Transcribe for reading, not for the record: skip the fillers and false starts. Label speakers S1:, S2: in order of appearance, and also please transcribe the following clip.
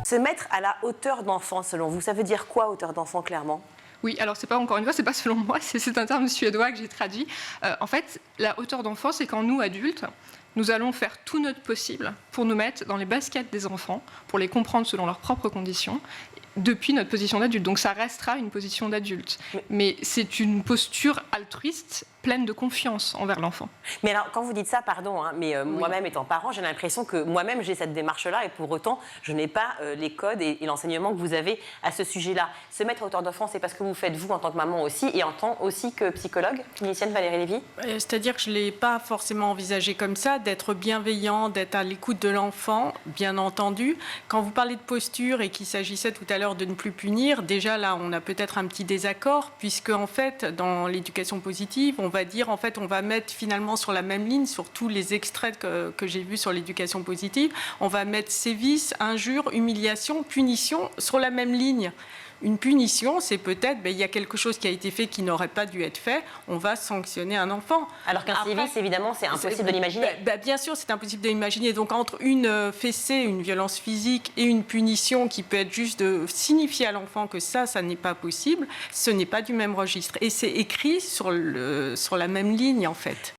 S1: Se mettre à la hauteur d'enfant, selon vous, ça veut dire quoi, hauteur d'enfant, clairement ?
S2: Oui, alors c'est pas, encore une fois, c'est pas selon moi, c'est un terme suédois que j'ai traduit. En fait, la hauteur d'enfant, c'est quand nous, adultes, nous allons faire tout notre possible pour nous mettre dans les baskets des enfants, pour les comprendre selon leurs propres conditions, depuis notre position d'adulte. Donc ça restera une position d'adulte. Mais c'est une posture altruiste, pleine de confiance envers l'enfant.
S1: Mais alors, quand vous dites ça, pardon, hein, mais moi-même étant parent, j'ai l'impression que moi-même j'ai cette démarche-là et pour autant, je n'ai pas les codes et l'enseignement que vous avez à ce sujet-là. Se mettre à hauteur d'enfant, c'est parce que vous faites vous en tant que maman aussi et en tant aussi que psychologue, clinicienne Valérie Lévy.
S3: C'est-à-dire que je ne l'ai pas forcément envisagé comme ça, d'être bienveillant, d'être à l'écoute de l'enfant, bien entendu. Quand vous parlez de posture et qu'il s'agissait tout à l'heure de ne plus punir, déjà là, on a peut-être un petit désaccord, puisque en fait, dans l'éducation positive, on va dire, en fait, on va mettre finalement sur la même ligne, sur tous les extraits que j'ai vus sur l'éducation positive, on va mettre sévices, injures, humiliation, punition sur la même ligne. Une punition, c'est peut-être, il y a quelque chose qui a été fait qui n'aurait pas dû être fait, on va sanctionner un enfant.
S1: Alors qu'un sévice, évidemment, c'est impossible de l'imaginer.
S3: Bien sûr, c'est impossible de l'imaginer. Donc entre une fessée, une violence physique et une punition qui peut être juste de signifier à l'enfant que ça n'est pas possible, ce n'est pas du même registre. Et c'est écrit sur la même ligne, en fait.